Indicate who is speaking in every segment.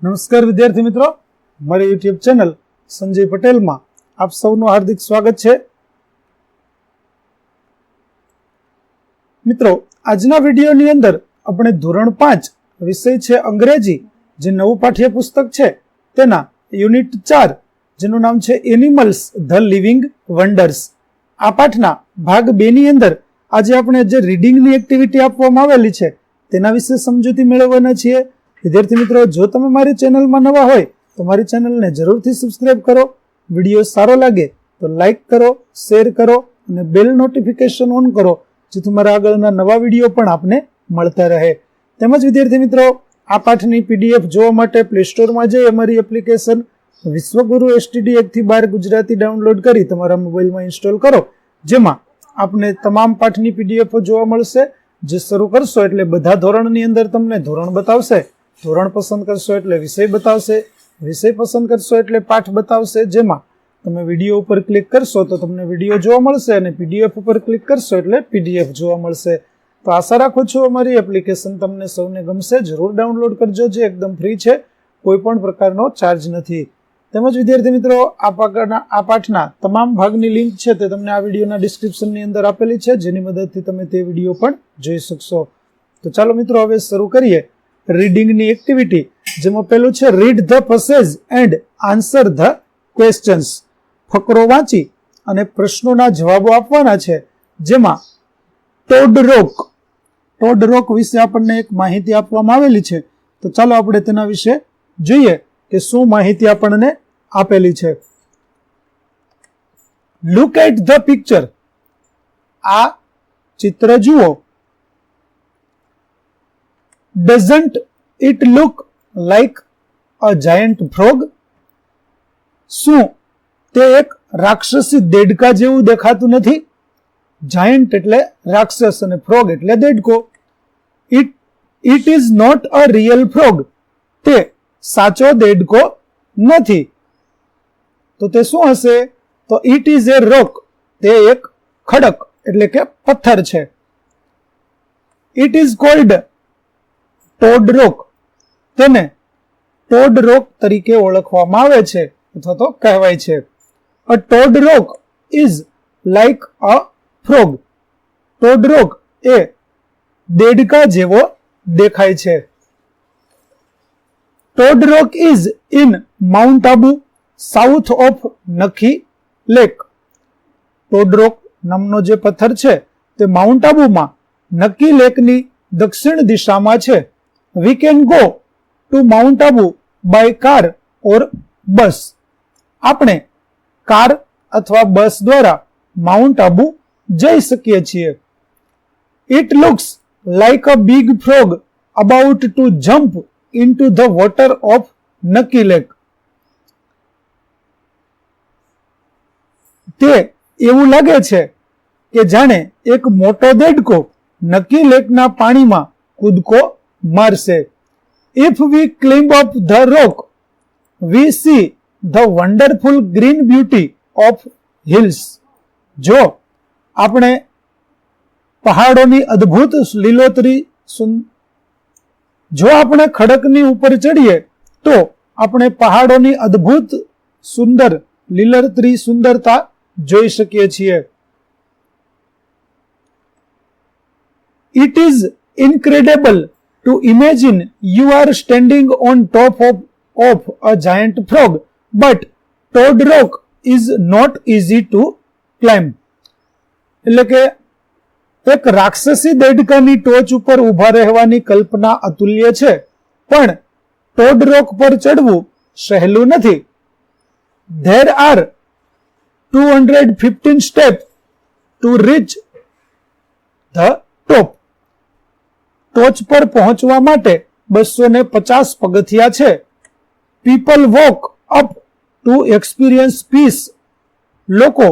Speaker 1: નમસ્કાર વિદ્યાર્થી મિત્રો, મારી યુટ્યુબ ચેનલ સંજય પટેલમાં આપ સૌનું હાર્દિક સ્વાગત છે. મિત્રો, આજના વિડીયોની અંદર આપણે ધોરણ 5 વિષય છે અંગ્રેજી, જે નવું પાઠ્યપુસ્તક છે તેના યુનિટ 4 જેનું નામ છે એનિમલ્સ ધ લિવિંગ વન્ડર્સ, આ પાઠના ભાગ 2 ની અંદર આજે આપણે જે રીડિંગની એક્ટિવિટી આપવામાં આવેલી છે તેના વિશે સમજૂતી મેળવવાના છીએ. વિદ્યાર્થી મિત્રો, જો તમે મારી ચેનલમાં નવા હોય તો મારી ચેનલને જરૂરથી સબસ્ક્રાઇબ કરો. વિડીયો સારો લાગે તો લાઇક કરો, શેર કરો અને બેલ નોટિફિકેશન ઓન કરો, જેથી મારા આગળના નવા વિડીયો પણ આપને મળતા રહે. તેમજ વિદ્યાર્થી મિત્રો, આ પાઠની PDF જોવા માટે પ્લે સ્ટોરમાં જઈ અમારી એપ્લિકેશન વિશ્વગુરુ STD 1 થી 12 ગુજરાતી ડાઉનલોડ કરી તમારા મોબાઈલમાં ઇન્સ્ટોલ કરો, જેમાં આપને તમામ પાઠની PDF જોવા મળશે. જે શરૂ કરશો એટલે બધા ધોરણની અંદર તમને ધોરણ બતાવશે, ધોરણ પસંદ કરશો એટલે વિષય બતાવશે, વિષય પસંદ કરશો એટલે પાઠ બતાવશે. જેમાં તમે વિડીયો ઉપર ક્લિક કરશો તો તમને વિડીયો જોવા મળશે અને PDF ઉપર ક્લિક કરશો એટલે PDF જોવા મળશે. તો આશા રાખું છું અમારી એપ્લિકેશન તમને સૌને ગમશે. જરૂર ડાઉનલોડ કરજો, જે એકદમ ફ્રી છે, કોઈ પણ પ્રકારનો ચાર્જ નથી. તેમજ વિદ્યાર્થી મિત્રો, આ પાઠના તમામ ભાગની લિંક છે તે તમને આ વિડીયોના ડિસ્ક્રિપ્શનની અંદર આપેલી છે, જેની મદદથી તમે તે વિડીયો પણ જોઈ શકશો. તો ચાલો મિત્રો, હવે શરૂ કરીએ રીડિંગની એક્ટિવિટી, જેમાં પહેલું છે read the passage and answer the questions. ફકરો વાંચી અને પ્રશ્નોના જવાબો આપવાના છે. જેમાં ટોડ રોક વિશે આપણને એક માહિતી આપવામાં આવેલી છે. તો ચાલો આપણે તેના વિશે જોઈએ કે શું માહિતી આપણને આપેલી છે. Look at the picture. આ ચિત્ર જુઓ. Doesn't it look like a giant frog? શું તે એક રાક્ષસી દેડકા જેવું દેખાતું નથી? જાયન્ટ એટલે રાક્ષસ અને ફ્રોગ એટલે દેડકો. It is not a real frog. તે સાચો દેડકો નથી. તો તે શું હશે? તો it is a rock. તે એક ખડક એટલે કે પથ્થર છે. It is called ટોડ રોક. તેને ટોડ રોક તરીકે ઓળખવામાં આવે છે અથવા તો કહેવાય છે. A Toad Rock is like a frog. Toad Rock એ દેડકા જેવો દેખાય છે. Toad Rock is in Mount Abu, south of Nakki Lake. Toad Rock નામનો જે પથ્થર છે તે માઉન્ટ આબુમાં નકી લેકની દક્ષિણ દિશામાં છે. We can go to Mount Abu by car or bus. આપણે કાર અથવા બસ દ્વારા માઉન્ટ આબુ જઈ શકીએ છીએ. It looks like a big frog about to jump into the water of Nucky Lake. તે એવું લાગે છે કે જાણે એક મોટો દેડકો નકી લેકના પાણીમાં કૂદકો મારશે. If we climb up the rock, we see the wonderful green beauty of hills. જો આપણે પહાડોની અદ્ભુત લીલોતરી જો આપણે ખડકની ઉપર ચડીએ તો આપણે પહાડોની અદ્ભુત સુંદર લીલોતરી સુંદરતા જોઈ શકીએ છીએ. It is incredible to imagine you are standing on top of a giant frog, but Toad Rock is not easy to climb. એટલે કે એક રાક્ષસી દેડકાની ટોચ ઉપર ઊભા રહેવાની કલ્પના અતુલ્ય છે, પણ ટોડ રોક પર ચડવું સહેલું નથી. There are 215 steps to reach the top. ટોચ પર પહોંચવા માટે 250 પગથિયા છે. People walk up to experience peace. લોકો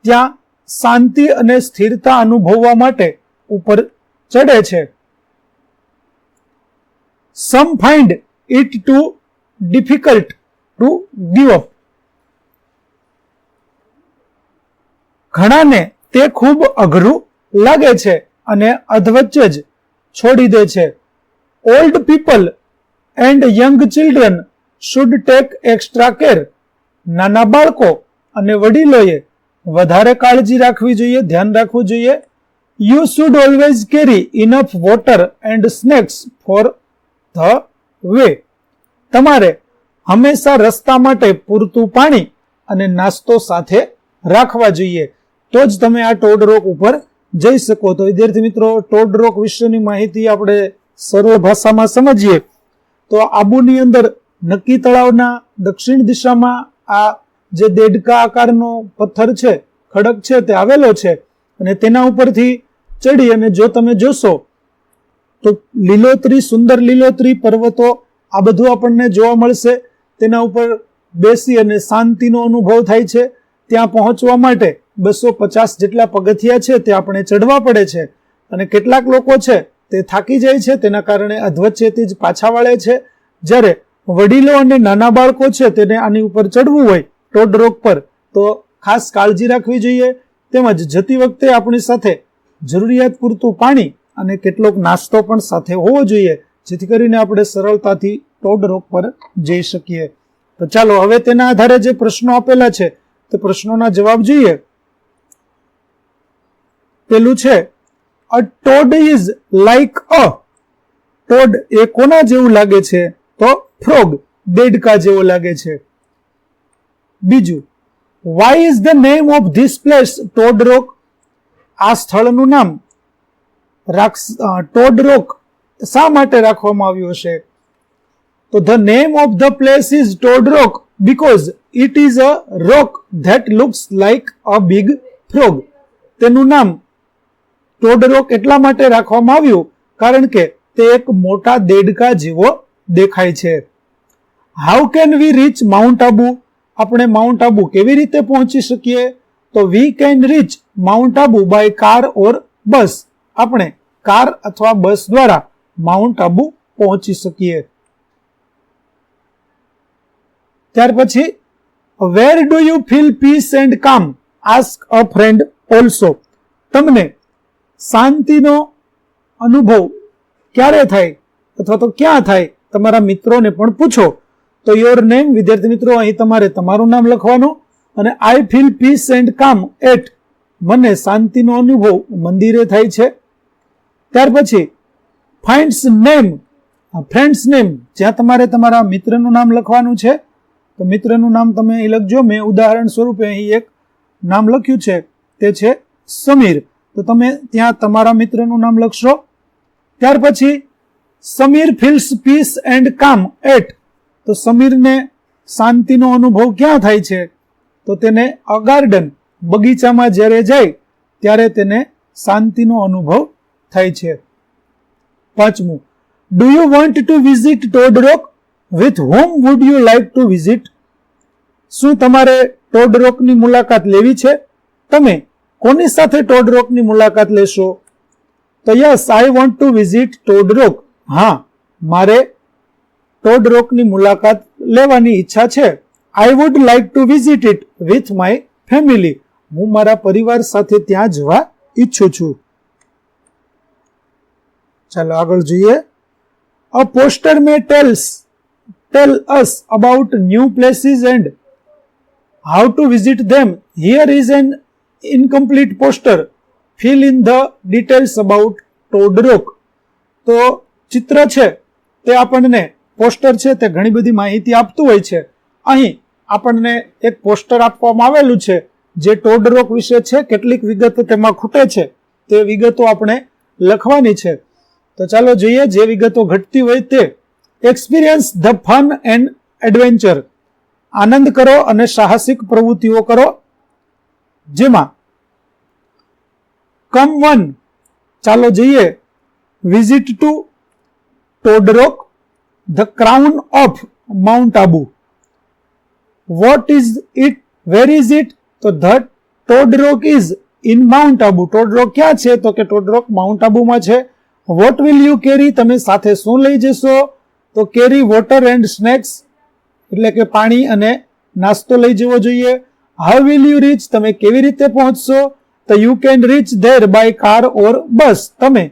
Speaker 1: ત્યાં શાંતિ અને સ્થિરતા અનુભવવા માટે ઉપર ચડે છે. Some find it too difficult to give up. ઘણાને તે ખૂબ અઘરું લાગે છે અને અધવચ્ચે જ છોડી દે છે. Old people and young children should take extra care. નાના બાળકો અને વડીલોએ વધારે કાળજી રાખવી જોઈએ, ધ્યાન રાખવું જોઈએ. You should always carry enough water and snacks for the way. તમારે હંમેશા રસ્તા માટે પૂરતું પાણી અને નાસ્તો સાથે રાખવા જોઈએ, તો જ તમે આ ટોડ રોક ઉપર જઈ શકો. તો વિદ્યાર્થી મિત્રો, ટોડ રોક વિશેની માહિતી આપણે સરળ ભાષામાં સમજીએ તો આબુની અંદર નક્કી તળાવના દક્ષિણ દિશામાં આ જે દેડકા આકારનો પથ્થર છે, ખડક છે, તે આવેલો છે અને તેના ઉપરથી ચડી અને જો તમે જોશો તો લીલોતરી, સુંદર લીલોતરી પર્વતો આ બધું આપણને જોવા મળશે. તેના ઉપર બેસી અને શાંતિનો અનુભવ થાય છે. ત્યાં પહોંચવા માટે 250 જેટલા પગથિયા છે તે આપણે ચડવા પડે છે અને કેટલાક લોકો છે તે થાકી જાય છે, તેના કારણે અધવચ્ચેથી જ પાછા વળે છે. જ્યારે વડીલો અને નાના બાળકો છે તેને આની ઉપર ચડવું હોય ટોડ રોક પર તો ખાસ કાળજી રાખવી જોઈએ. તેમજ જતી વખતે આપણી સાથે જરૂરિયાત પૂરતું પાણી અને કેટલોક નાસ્તો પણ સાથે હોવો જોઈએ, જેથી કરીને આપણે સરળતાથી ટોડ રોક પર જઈ શકીએ. તો ચાલો હવે તેના આધારે જે પ્રશ્નો આપેલા છે તે પ્રશ્નોના જવાબ જોઈએ. પેલું છે, a toad is like a. Toad એ કોના જેવું લાગે છે? તો ફ્રોગ, દેડકા જેવો લાગે છે. બીજું, why is the name of this place Toad Rock. આ સ્થળનું નામ ટોડ રોક શા માટે રાખવામાં આવ્યું હશે? તો the name of the place is Tod rock because it is a rock that looks like a big frog. તેનું નામ ટોડ રોક એટલા માટે રાખવામાં આવ્યું કારણ કે તે એક મોટા દેડકા જેવો દેખાય છે. How can we reach Mount Abu. આપણે માઉન્ટ આબુ કેવી રીતે પહોંચી શકીએ? તો we can reach Mount Abu by car or bus. આપણે કાર અથવા બસ દ્વારા માઉન્ટ આબુ પહોંચી શકીએ. ત્યાર પછી, where do you feel peace and calm? Ask a friend also. તમને શાંતિનો અનુભવ ક્યારે થાય અથવા તો ક્યાં થાય? તમારા મિત્રોને પણ પૂછો. તો યોર નેમ, વિદ્યાર્થી મિત્રો, અહીં તમારે તમારું નામ લખવાનું અને આઈ ફીલ પીસ એન્ડ કામ એટ. મને શાંતિનો અનુભવ મંદિરે થાય છે. ત્યાર પછી ફ્રેન્ડ્સ નેમ, ફ્રેન્ડ્સ નેમ, જ્યાં તમારે તમારા મિત્રનું નામ લખવાનું છે. તો મિત્રનું નામ તમે અહીં લખજો. મેં ઉદાહરણ સ્વરૂપે અહીં એક નામ લખ્યું છે, તે છે સમીર. તો તમે ત્યાં તમારા મિત્રનું નામ લખશો. ત્યાર પછી સમીર ફીલ્સ પીસ એન્ડ કામ એટ. તો સમીરને શાંતિનો અનુભવ ક્યાં થાય છે? તો તેને અ ગાર્ડન, બગીચામાં જ્યારે જાય ત્યારે તેને શાંતિનો અનુભવ થાય છે. પાંચમું, do you want to visit Toad rock? With home would you like to visit? શું તમારે ટોડ રોકની મુલાકાત લેવી છે? તમે કોની સાથે ટોડ રોકની મુલાકાત લેશો? તો yes, I want to visit Toad Rock. હા, મારે ટોડ રોકની મુલાકાત લેવાની ઈચ્છા છે. I would like to visit it with my family. હું મારા પરિવાર સાથે ત્યાં જવા ઈચ્છું છું. ચાલો આગળ જોઈએ. A poster may tell us about new places and how to visit them. Here is an incomplete poster. Fill in the details about Toad Rock. તો ચિત્ર છે તે આપણને, પોસ્ટર છે તે ઘણી બધી માહિતી આપતું હોય છે. અહીં આપણને એક પોસ્ટર આપવામાં આવેલું છે જે ટોડ રોક વિશે છે. કેટલીક વિગતો તેમાં ખૂટે છે, તે વિગતો આપણે લખવાની છે. તો ચાલો જોઈએ જે વિગતો ઘટતી હોય તે. Experience the fun and adventure. આનંદ કરો અને સાહસિક પ્રવૃત્તિઓ કરો. જેમાં કમ 1, ચાલો જઈએ. Visit to Toad Rock, the crown of Mount Abu. What is it? Where is it? તો the Toad Rock is in Mount Abu. Toad Rock ક્યાં છે? તો કે ટોડ રોક માઉન્ટ આબુમાં છે. What will you carry? તમે સાથે શું લઈ જશો? તો કેરી વોટર એન્ડ સ્નેક્સ, એટલે કે પાણી અને નાસ્તો લઈ જવો જોઈએ. How will you reach? તમે કેવી રીતે પહોંચશો? તો you can reach there by car or bus. તમે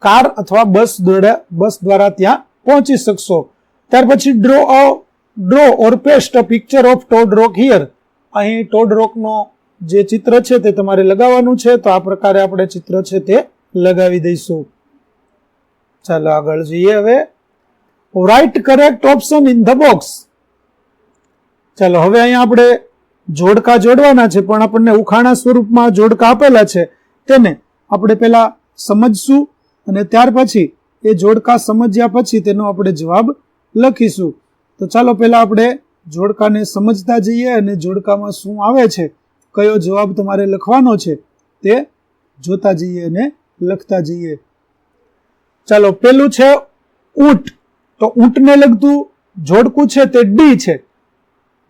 Speaker 1: કાર અથવા બસ દ્વારા ત્યાં પહોંચી શકશો. ત્યાર પછી draw a draw or paste a picture of Tod rock here. અહીં ટોડ રોકનો જે ચિત્ર છે તે તમારે લગાવવાનું છે, તો આ પ્રકારે આપણે ચિત્ર છે તે લગાવી દઈશું. ચાલો આગળ જોઈએ. હવે write correct option in the box. ચાલો હવે અહીંયા આપણે જોડકા જોડવાના છે, પણ આપણને ઉખાણા સ્વરૂપમાં જોડકા આપેલા છે, તેને આપણે પહેલા સમજશું અને ત્યાર પછી એ જોડકા સમજ્યા પછી તેનો આપણે જવાબ લખીશું. તો ચાલો પહેલા આપણે જોડકાને સમજતા જઈએ અને જોડકામાં શું આવે છે, કયો જવાબ તમારે લખવાનો છે તે જોતા જઈએ અને લખતા જઈએ. ચાલો પેલું છે ઊંટ. તો ઊંટને લગતું જોડકું છે તે ડી છે.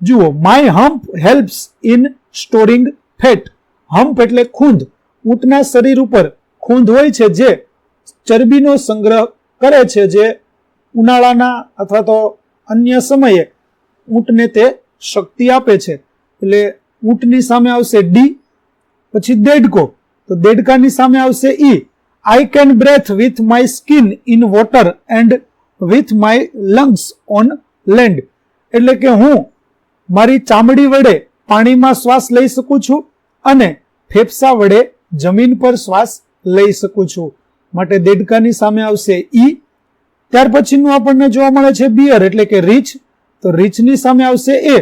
Speaker 1: જુઓ, my hump helps in storing fat. Hump એટલે ખૂંદ. ઊંટના શરીર ઉપર ખૂંદ હોય છે જે ચરબીનો સંગ્રહ કરે છે, જે ઉનાળાના અથવા તો અન્ય સમયે ઊંટને તે શક્તિ આપે છે. એટલે ઊંટની સામે આવશે ડી. પછી દેડકો. તો દેડકાની સામે આવશે E. I can breathe with my skin in water and with my lungs on land. એટલે કે હું મારી ચામડી વડે પાણીમાં શ્વાસ લઈ શકું છું અને ફેફસા વડે જમીન પર શ્વાસ લઈ શકું છું. માટે દેડકાની સામે આવશે ઈ. ત્યાર પછીનું આપણને જોવા મળે છે બિયર એટલે કે રીછ. તો રીછની સામે આવશે A.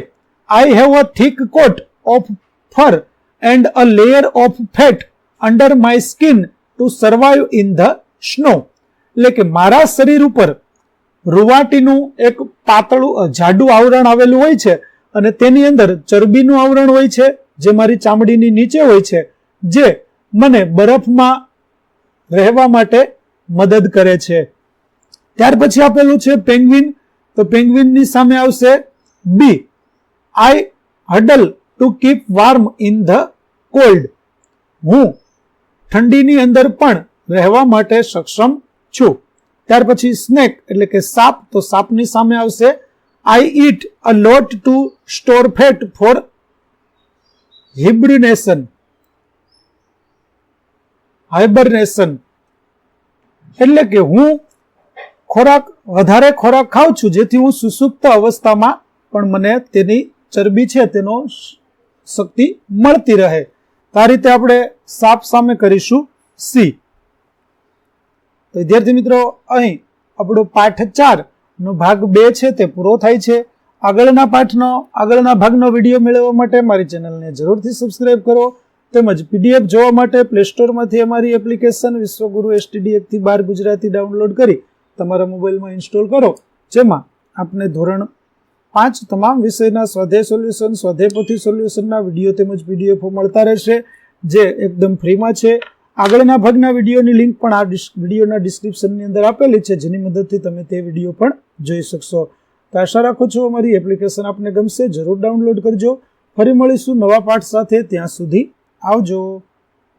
Speaker 1: I have a thick coat of fur and a layer of fat under my skin to survive in the snow. એટલે કે મારા શરીર ઉપર રૂવાટીનું એક પાતળું જાડું આવરણ આવેલું હોય છે અને તેની અંદર ચરબીનું આવરણ હોય છે, જે મારી ચામડીની નીચે હોય છે, જે મને બરફમાં રહેવા માટે મદદ કરે છે. ત્યાર પછી આપેલું છે પેંગ્વિન. તો પેંગ્વિનની સામે આવશે B. I huddle to keep warm in the cold. હું ઠંડીની અંદર પણ રહેવા માટે સક્ષમ છું. ત્યાર પછી સ્નેક એટલે કે સાપ. તો સાપની સામે આવશે I eat a lot to store fat for hibernation. એટલે કે હું વધારે ખોરાક ખાઉં છું જેથી હું સુસુપ્ત અવસ્થામાં પણ મને તેની ચરબી છે તેનો શક્તિ મળતી રહે. આ રીતે આપણે સાપ સામે કરીશું સી. તો વિદ્યાર્થી મિત્રો, અહીં આપણો પાઠ 4 નો ભાગ 2 છે તે પૂરો થાય છે. આગળના ભાગનો વિડીયો મેળવવા માટે મારી ચેનલને જરૂરથી સબસ્ક્રાઇબ કરો. તેમજ પીડીએફ જોવા માટે પ્લે સ્ટોરમાંથી અમારી એપ્લિકેશન વિશ્વગુરુ STD 1 થી 12 ગુજરાતી ડાઉનલોડ કરી તમારા મોબાઈલમાં ઇન્સ્ટોલ કરો, જેમાં આપને ધોરણ 5 તમામ વિષયના સ્વાધ્યાય સોલ્યુશન, સ્વાધ્યાય સોલ્યુશનના વિડીયો તેમજ પીડીએફો મળતા રહેશે, જે એકદમ ફ્રીમાં છે. આગળના ભાગના વિડીયોની લિંક પણ આ વિડીયોના ડિસ્ક્રિપ્શનની અંદર આપેલી છે, જેની મદદથી તમે તે વિડીયો પણ જોઈ શકશો. તો આશા રાખું છું અમારી એપ્લિકેશન આપને ગમશે. જરૂર ડાઉનલોડ કરજો. ફરી મળીશું નવા પાઠ સાથે. ત્યાં સુધી આવજો.